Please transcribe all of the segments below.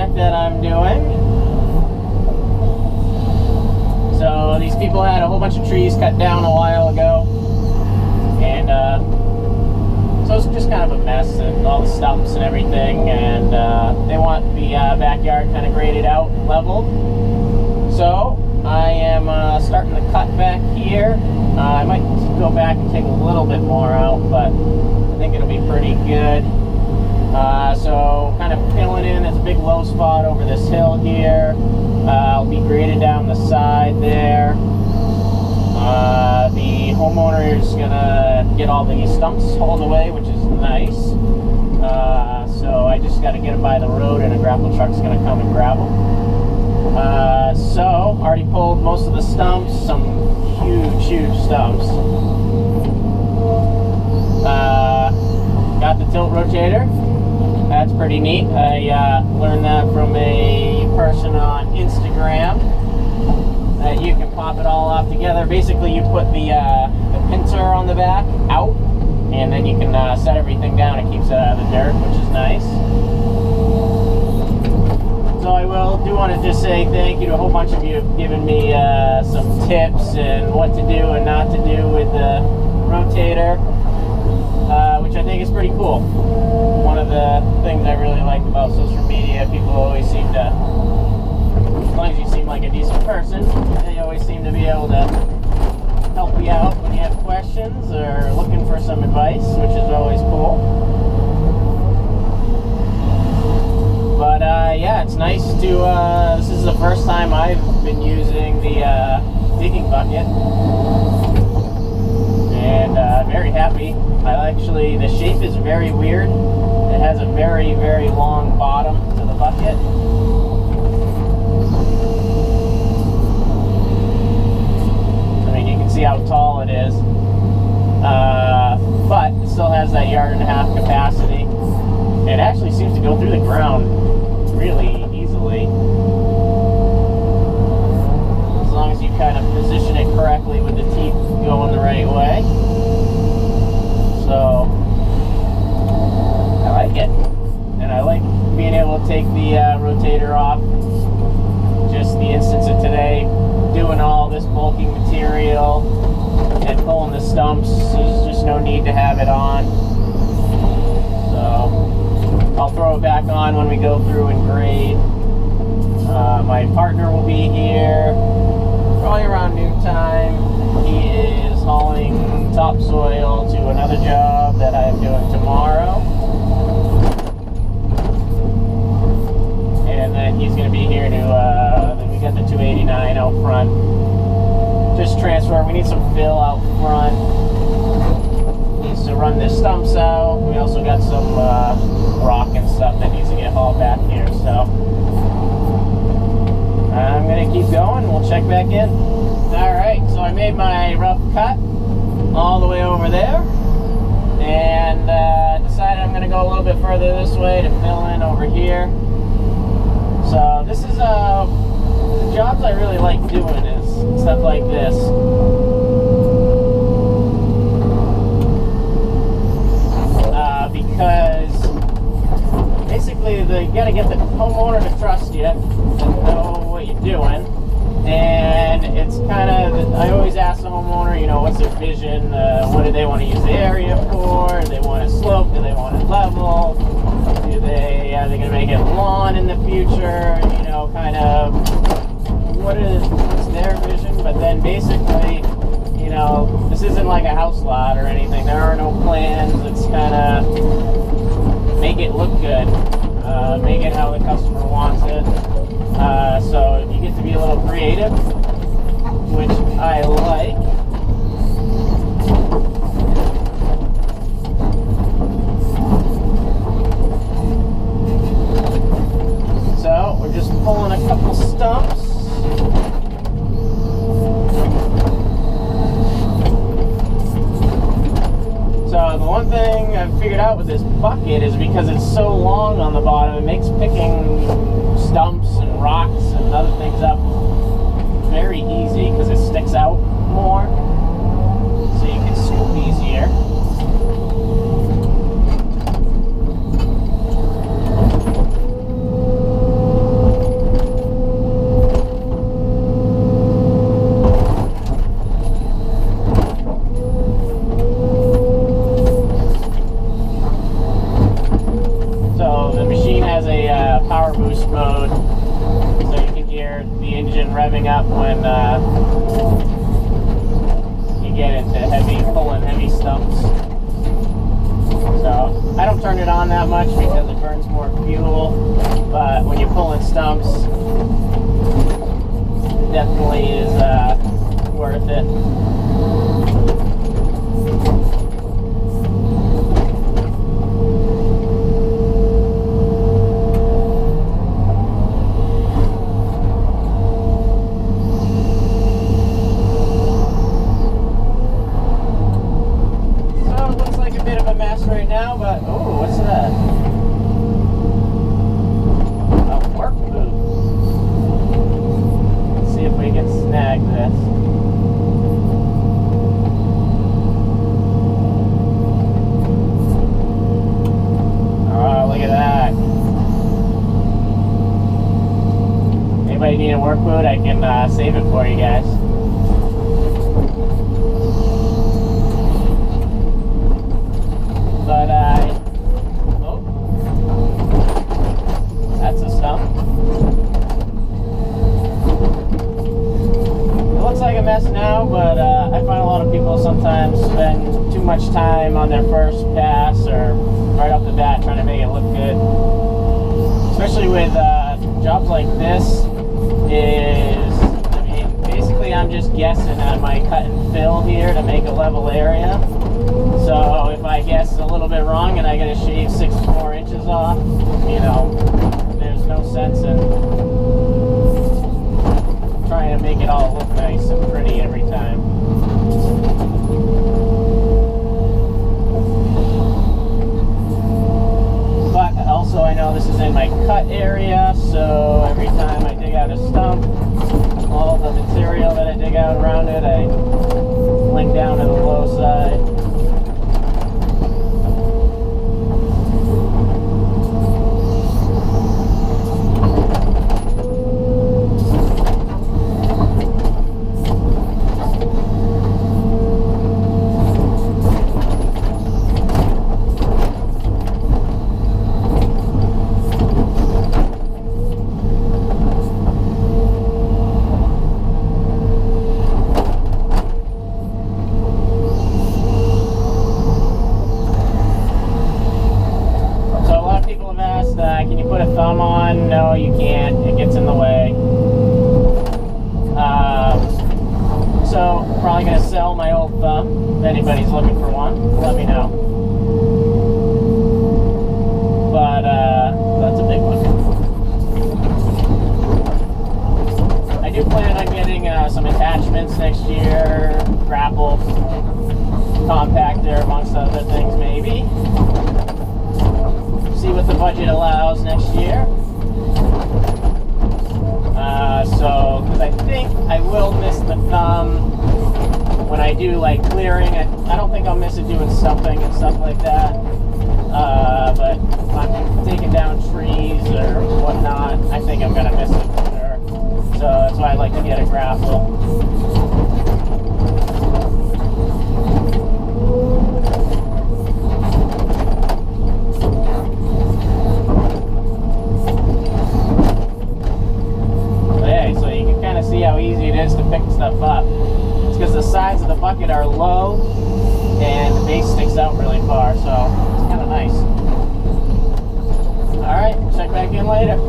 project that I'm doing. So these people had a whole bunch of trees cut down a while ago, and so it's just kind of a mess, and all the stumps and everything, and they want the backyard kind of graded out and leveled. So I am starting to cut back here. I might go back and take a little bit more out, but I think it'll be pretty good. So kind of filling in, there's a big low spot over this hill here. I'll be graded down the side there. The homeowner is gonna get all the stumps hauled away, which is nice. So I just got to get them by the road, and a grapple truck's gonna come and grab them. So already pulled most of the stumps, some huge stumps. Got the tilt rotator. That's pretty neat. I learned that from a person on Instagram, that you can pop it all off together. Basically, you put the pincer on the back out, and then you can set everything down. It keeps it out of the dirt, which is nice. So I do want to just say thank you to a whole bunch of you who have given me some tips and what to do and not to do with the rotator, which I think is pretty cool. One of the things I really like about social media, people always seem to, as long as you seem like a decent person, they always seem to be able to help you out when you have questions or looking for some advice, which is always cool. But yeah, it's nice to, this is the first time I've been using the digging bucket, and very happy. Actually, the shape is very weird. It has a very long bottom to the bucket. I mean, you can see how tall it is, but it still has that 1.5 yard capacity. It actually seems to go through the ground really easily, as long as you kind of position it correctly with the teeth going the right way. So I like it, and I like being able to take the rotator off. Just the instance of today, doing all this bulking material and pulling the stumps, there's just no need to have it on. So I'll throw it back on when we go through and grade. My partner will be here probably around noon time. He is hauling topsoil to another job that I'm doing tomorrow. And then he's going to be here to, we got the 289 out front. Just transfer. We need some fill out front. Needs to run the stumps out. We also got some rock and stuff that needs to get hauled back here. So I'm going to keep going. We'll check back in. Alright, so I made my rough cut all the way over there, and decided I'm going to go a little bit further this way to fill in over here. So this is the jobs I really like doing is stuff like this. Because basically you got to get the homeowner to trust you and know what you're doing. And it's kind of, I always ask the homeowner, you know, what's their vision? What do they want to use the area for? Do they want it sloped? Do they want it level? Are they going to make it lawn in the future? You know, kind of, what's their vision? But then basically, you know, this isn't like a house lot or anything. There are no plans. It's kind of make it look good. Make it how the customer wants it. So you get to be a little creative, which I like. So we're just pulling a couple stumps. So the one thing I've figured out with this bucket is because it's so long on the bottom, it makes picking stumps and rocks and other things up very easy because it sticks out more, so you can scoop easier. boost mode, so you can hear the engine revving up when you get into pulling heavy stumps. So I don't turn it on that much because it burns more fuel, but when you're pulling stumps, it definitely is worth it. Right now, but oh, what's that? A work boot. Let's see if we can snag this. Oh, look at that. Anybody need a work boot? I can save it for you guys. But, oh, that's a stump. It looks like a mess now, but I find a lot of people sometimes spend too much time on their first pass or right off the bat trying to make it look good. Especially with jobs like this I mean, basically I'm just guessing on my cut and fill here to make a level area. So if I guess a little bit wrong and I gotta shave 6 more inches off, you know, there's no sense in trying to make it all look nice and pretty every time. But also I know this is in my cut area, so every time I dig out a stump, all the material that I dig out around it, I fling down to the low side. Can you put a thumb on? No, you can't. It gets in the way. So, probably going to sell my old thumb. If anybody's looking for one, let me know. But, that's a big one. I do plan on getting some attachments next year. Grapple, compactor, amongst other things, maybe. See what the budget allows next year. So, because I think I will miss the thumb when I do like clearing. I don't think I'll miss it doing stumping and stuff like that. But if I'm taking down trees or whatnot, I think I'm gonna miss it for sure. So that's why I like to get a grapple. See how easy it is to pick stuff up. It's because the sides of the bucket are low and the base sticks out really far, so it's kind of nice. Alright, check back in later.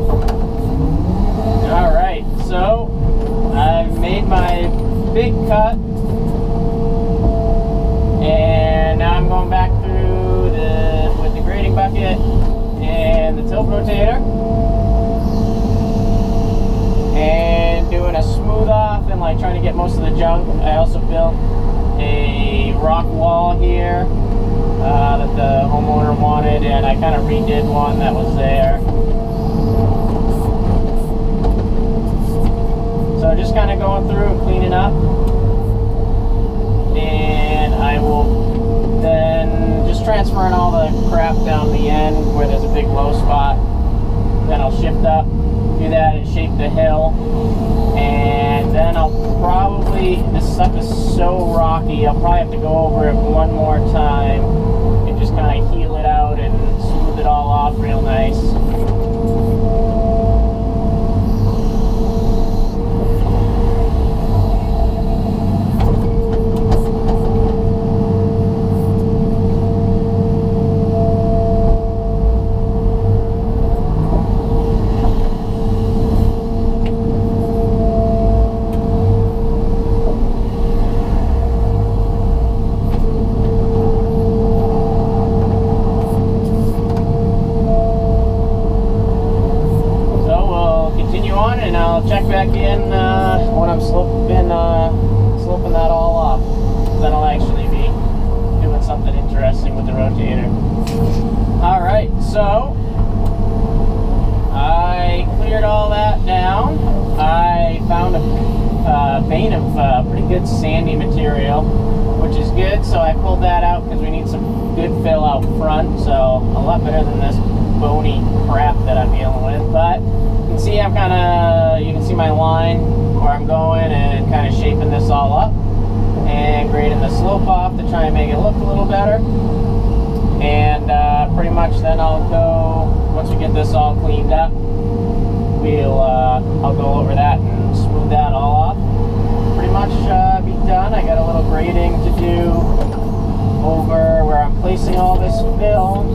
Alright, so I've made my big cut and now I'm going back through with the grading bucket and the tilt rotator and doing a smooth off and like trying to get most of the junk. I also built a rock wall here that the homeowner wanted, and I kind of redid one that was there. So just kind of going through and cleaning up, and I will then just transferring all the crap down the end where there's a big low spot. Then I'll shift up, do that and shape the hill, and then I'll probably, this stuff is so rocky, I'll probably have to go over it one more time and just kind of heel it out and smooth it all off real nice. going, and I'll check back in when I'm sloping that all off. Then I'll actually be doing something interesting with the rotator. All right, so I cleared all that down. I found a vein of pretty good sandy material, which is good. So I pulled that out because we need some good fill out front. So a lot better than this bony crap that I'm dealing with. But you can see you can see my line where I'm going and kind of shaping this all up and grading the slope off to try and make it look a little better. And pretty much then I'll go, once we get this all cleaned up, I'll go over that and smooth that all off. Pretty much be done. I got a little grading to do over where I'm placing all this fill.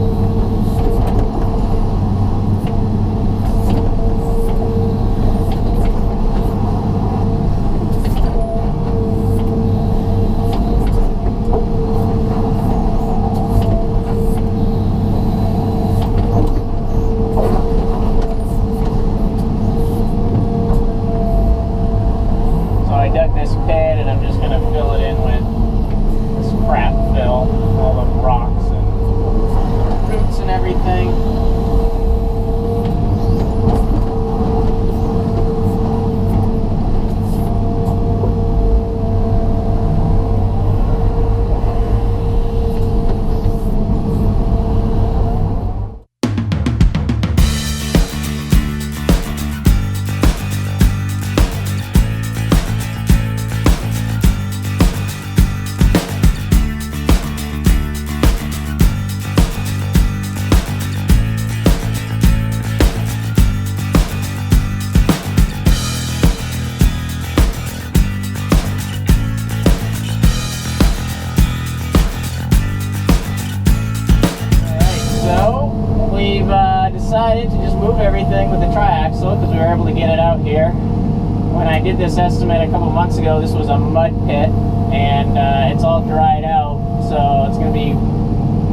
Decided to just move everything with the triaxle because we were able to get it out here. When I did this estimate a couple months ago, this was a mud pit, and it's all dried out, so it's going to be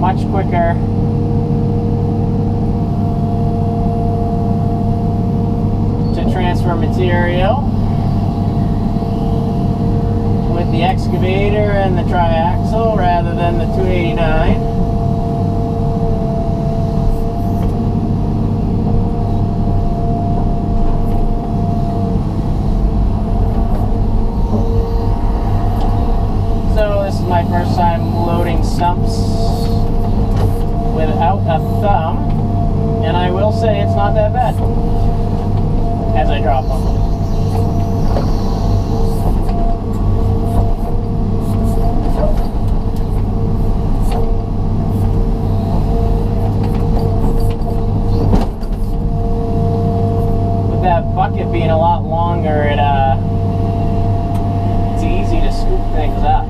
much quicker to transfer material with the excavator and the triaxle rather than the 289. My first time loading stumps without a thumb, and I will say it's not that bad as I drop them. With that bucket being a lot longer, it's easy to scoop things up.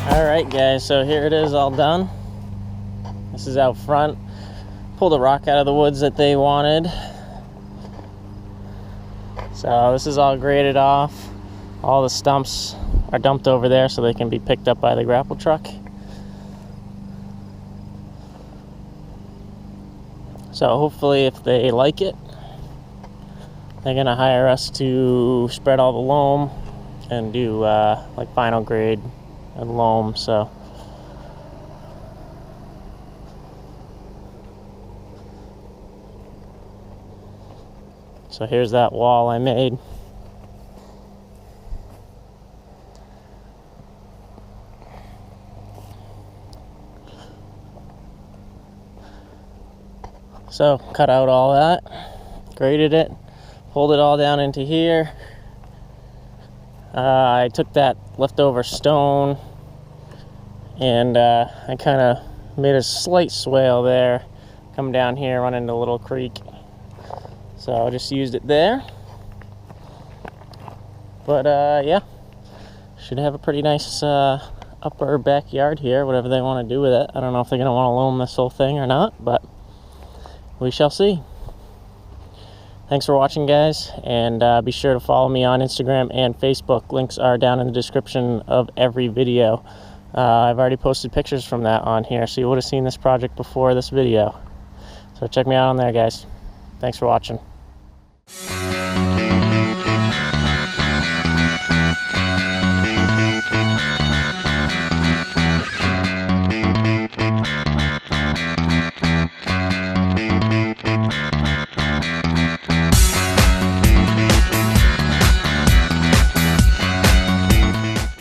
Alright guys, so here it is all done. This is out front. Pulled a rock out of the woods that they wanted. So this is all graded off. All the stumps are dumped over there so they can be picked up by the grapple truck. So hopefully if they like it, they're gonna hire us to spread all the loam and do like final grade and loam. So here's that wall I made. So cut out all that, graded it, pulled it all down into here. I took that leftover stone and I kind of made a slight swale there, come down here, run into a little creek, so I just used it there. But yeah, should have a pretty nice upper backyard here, whatever they want to do with it. I don't know if they're going to want to loam this whole thing or not, but we shall see. Thanks for watching, guys, and be sure to follow me on Instagram and Facebook. Links are down in the description of every video. I've already posted pictures from that on here, so you would have seen this project before this video. So check me out on there, guys. Thanks for watching.